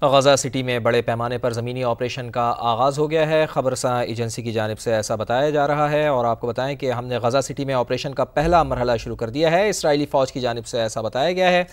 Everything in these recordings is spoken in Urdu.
غزہ سٹی میں بڑے پیمانے پر زمینی آپریشن کا آغاز ہو گیا ہے۔ خبرساں ایجنسی کی جانب سے ایسا بتایا جا رہا ہے، اور آپ کو بتائیں کہ ہم نے غزہ سٹی میں آپریشن کا پہلا مرحلہ شروع کر دیا ہے۔ اسرائیلی فوج کی جانب سے ایسا بتایا گیا ہے۔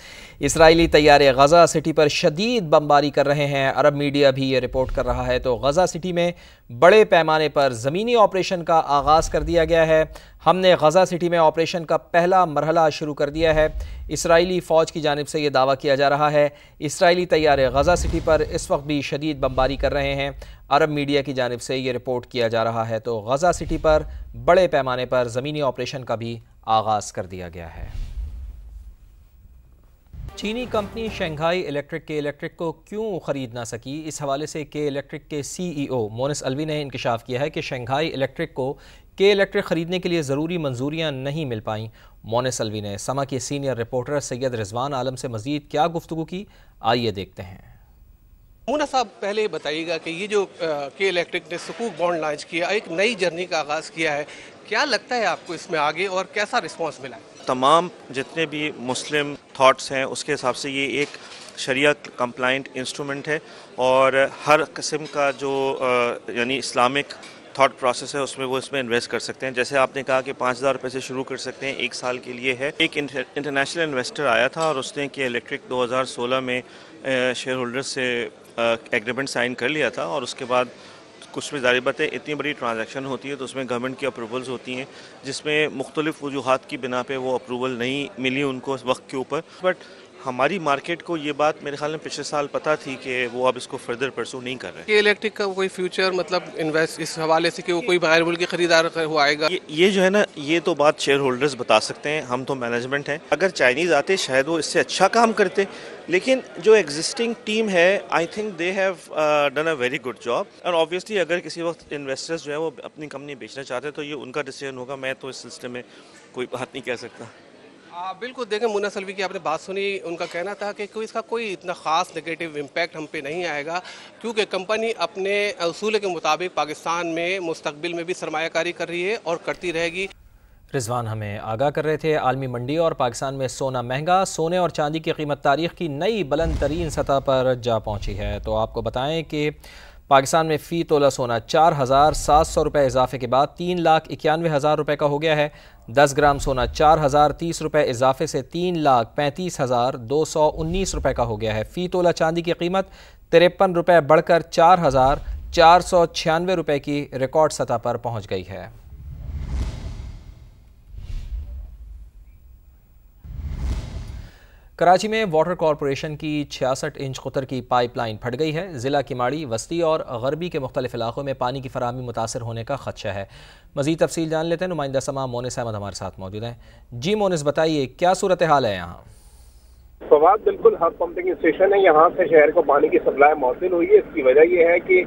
اسرائیلی طیارے غزہ سٹی پر شدید بمباری کر رہے ہیں۔ عرب میڈیا بھی یہ رپورٹ کر رہا ہے۔ تو غزہ سٹی میں بڑے پیمانے پر زمینی آپریشن کا آغاز کر دیا گیا ہے۔ ہم نے غزہ سٹی میں آپریشن کا پہلا مرحلہ شروع کر دیا ہے۔ اسرائیلی فوج کی جانب سے یہ دعویٰ کیا جا رہا ہے۔ اسرائیلی طیارے غزہ سٹی پر اس وقت بھی شدید بمباری کر رہے ہیں۔ عرب میڈیا کی جانب سے یہ رپورٹ کیا جا رہا ہے۔ تو غزہ سٹی پر بڑے پیمانے پر زمینی آپریشن کا بھی آغاز کر دیا گیا ہے۔ چینی کمپنی شنگھائی الیکٹرک کے الیکٹرک کو کیوں خرید نہ سکی، اس حوالے سے کے الیکٹرک کے سی ای او مونس الوی نے انکشاف کیا ہے کہ شنگھائی الیکٹرک کو کے الیکٹرک خریدنے کے لیے ضروری منظوریاں نہیں مل پائیں۔ مونس الوی نے سما کے سینئر رپورٹر سید رضوان عالم سے مزید کیا گفتگو کی، آئیے دیکھتے ہیں۔ مونا صاحب، پہلے بتائیے گا کہ یہ جو کے الیکٹرک نے سکوک بانڈ لانچ کیا، ایک نئی جرنی کا آغاز کیا ہے، کیا لگتا ہے آپ کو اس میں آگے اور کیسا رسپانس ملا ہے؟ تمام جتنے بھی مسلم تھاٹس ہیں اس کے حساب سے یہ ایک شریعہ کمپلائنٹ انسٹرومنٹ ہے، اور ہر قسم کا جو یعنی اسلامک تھاٹ پروسیس ہے اس میں انویسٹ کر سکتے ہیں۔ جیسے آپ نے کہا کہ 5,000 روپے سے شروع کر سکتے ہیں، 1 سال کے لیے ہے۔ ایک انٹرنیشنل انویسٹر آیا تھا اور اس نے کہ الیکٹرک 2016 میں شیئر ہولڈر سے ایگریمنٹ سائن کر لیا تھا، اور اس کے بعد کچھ بھی ظاہر بات ہے اتنی بڑی ٹرانزیکشن ہوتی ہے تو اس میں گورنمنٹ کی اپروولز ہوتی ہیں، جس میں مختلف وجوہات کی بنا پہ وہ اپروول نہیں ملی ان کو اس وقت کے اوپر۔ بٹ ہماری مارکیٹ کو یہ بات میرے خیال میں پچھلے سال پتہ تھی کہ وہ اب اس کو فردر پرسو نہیں کر رہے ہیں۔ کے الیکٹرک کا کوئی فیوچر مطلب انویسٹ اس حوالے سے کہ وہ کوئی غیر ملکی خریدار ہو آئے گا؟ یہ جو ہے نا، یہ تو بات شیئر ہولڈرز بتا سکتے ہیں، ہم تو مینجمنٹ ہیں۔ اگر چائنیز آتے شاید وہ اس سے اچھا کام کرتے، لیکن جو ایگزسٹنگ ٹیم ہے I think they have done a very good job, اور آبویسلی اگر کسی وقت انویسٹرز جو ہے وہ اپنی کمپنی بیچنا چاہتے تو یہ ان کا ڈیسیژن ہوگا، میں تو اس سلسلے میں کوئی بات نہیں کہہ سکتا۔ بالکل، دیکھیں مونس الوی کی آپ نے بات سنی، ان کا کہنا تھا کہ اس کا کوئی اتنا خاص نیگیٹو امپیکٹ ہم پہ نہیں آئے گا، کیونکہ کمپنی اپنے اصول کے مطابق پاکستان میں مستقبل میں بھی سرمایہ کاری کر رہی ہے اور کرتی رہے گی۔ رضوان ہمیں آگاہ کر رہے تھے۔ عالمی منڈی اور پاکستان میں سونا مہنگا، سونے اور چاندی کی قیمت تاریخ کی نئی بلند ترین سطح پر جا پہنچی ہے۔ تو آپ کو بتائیں کہ پاکستان میں فی تولہ سونا 4,700 روپے اضافے کے بعد 3,91,000 روپے کا ہو گیا ہے۔ 10 گرام سونا 4,030 روپے اضافے سے 3,35,219 روپے کا ہو گیا ہے۔ فی تولہ چاندی کی قیمت 53 روپے بڑھ کر 4,496 روپے کی ریکارڈ سطح پر پہنچ گئی ہے۔ کراچی میں واٹر کارپوریشن کی 66 انچ قطر کی پائپ لائن پھٹ گئی ہے۔ ضلع کماڑی، وسطی اور غربی کے مختلف علاقوں میں پانی کی فراہمی متاثر ہونے کا خدشہ ہے۔ مزید تفصیل جان لیتے ہیں، نمائندہ سما مونس احمد ہمارے ساتھ موجود ہیں۔ جی مونس، بتائیے کیا صورتحال ہے یہاں؟ فواد، بالکل ہر پمپنگ اسٹیشن ہے یہاں سے شہر کو پانی کی سپلائی موصول ہوئی ہے۔ اس کی وجہ یہ ہے کہ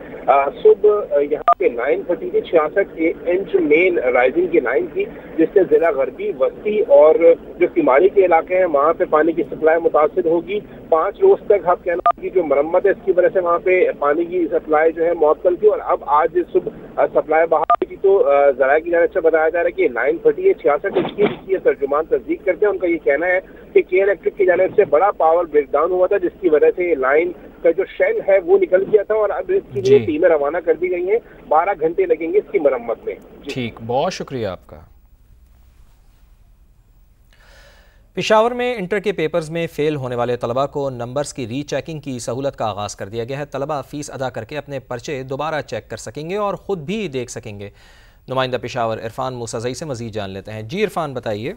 صبح یہاں پہ لائن پھٹی تھی، 66 انچ مین رائزنگ کی لائن تھی، جس سے ضلع غربی، وسطی اور جو کماڑی کے علاقے ہیں وہاں پہ پانی کی سپلائی متاثر ہوگی۔ 5 روز تک آپ کہنا کی جو مرمت ہے اس کی وجہ سے وہاں پہ پانی کی سپلائی جو ہے معطل تھی، اور اب آج صبح سپلائی بحال کی تو ذرائع کی جانب سے بتایا جا رہا ہے کہ لائن پھٹی ہے 66 انچ کی، جس کی ترجمان تصدیق کرتے ہیں۔ ان کا یہ کہنا ہے کہ کے الیکٹرک کی جانب سے بڑا پاور بریک ڈاؤن ہوا تھا، جس کی وجہ سے یہ لائن کا جو شیل ہے وہ نکل گیا تھا، اور اب اس کے لیے ٹیمیں روانہ کر دی گئی ہیں۔ 12 گھنٹے لگیں گے اس کی مرمت میں۔ ٹھیک، بہت شکریہ آپ کا۔ پشاور میں انٹر کے پیپرز میں فیل ہونے والے طلبہ کو نمبرز کی ری چیکنگ کی سہولت کا آغاز کر دیا گیا ہے۔ طلبہ فیس ادا کر کے اپنے پرچے دوبارہ چیک کر سکیں گے اور خود بھی دیکھ سکیں گے۔ نمائندہ پشاور عرفان موسیٰ سے مزید جان لیتے ہیں۔ جی عرفان، بتائیے۔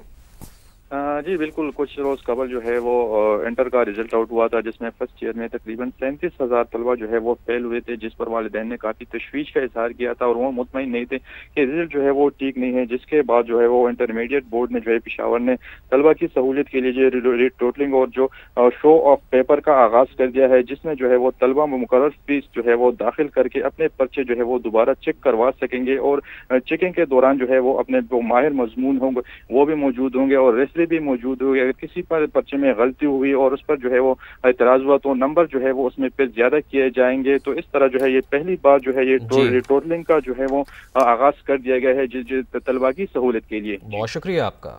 جی بالکل، کچھ روز قبل جو ہے وہ انٹر کا رزلٹ آؤٹ ہوا تھا، جس میں فرسٹ ایئر میں تقریباً 37,000 طلبہ جو ہے وہ فیل ہوئے تھے، جس پر والدین نے کافی تشویش کا اظہار کیا تھا اور وہ مطمئن نہیں تھے کہ رزلٹ جو ہے وہ ٹھیک نہیں ہے۔ جس کے بعد جو ہے وہ انٹرمیڈیٹ بورڈ نے جو ہے پشاور نے طلبہ کی سہولت کے لیے جو ٹوٹلنگ اور جو شو آف پیپر کا آغاز کر دیا ہے، جس میں جو ہے وہ طلبہ مقرر فیس جو ہے وہ داخل کر کے اپنے پرچے جو ہے وہ دوبارہ چیک کروا سکیں گے، اور چیکنگ کے دوران جو ہے وہ اپنے جو ماہر مضمون ہوں گے وہ بھی موجود ہوں گے اور ریسلے بھی موجود ہوگی۔ اگر کسی پر پرچے میں غلطی ہوئی اور اس پر جو ہے وہ اعتراض ہوا تو نمبر جو ہے وہ اس میں پھر زیادہ کیے جائیں گے۔ تو اس طرح جو ہے یہ پہلی بار جو ہے یہ ٹوٹلنگ کا جو ہے وہ آغاز کر دیا گیا ہے طلبہ کی سہولت کے لیے۔ بہت شکریہ آپ کا۔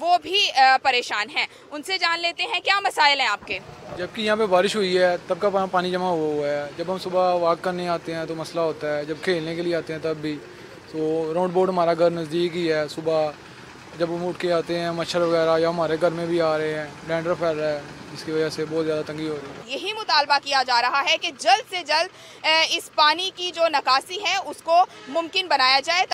وہ بھی پریشان ہیں. ان سے جان لیتے ہیں کیا مسائل ہیں آپ کے. جبکہ یہاں پہ بارش ہوئی ہے تب کا پانی جمع ہوا ہے. جب ہم صبح واک کرنے آتے ہیں تو مسئلہ ہوتا ہے. جب کھیلنے کے لیے آتے ہیں تب بھی. تو راؤنڈ بورڈ ہمارا گھر نزدیک ہی ہے. صبح جب ہم اٹھ کے آتے ہیں مچھر وغیرہ یا ہمارے گھر میں بھی آ رہے ہیں. ڈینڈرف پھیل رہا ہے جس کی وجہ سے بہت زیادہ تنگی ہو رہی ہے. یہی مطالبہ کیا جا رہا ہے کہ جلد سے جلد اس پانی کی جو نکاسی ہے اس کو ممکن بنایا جائے.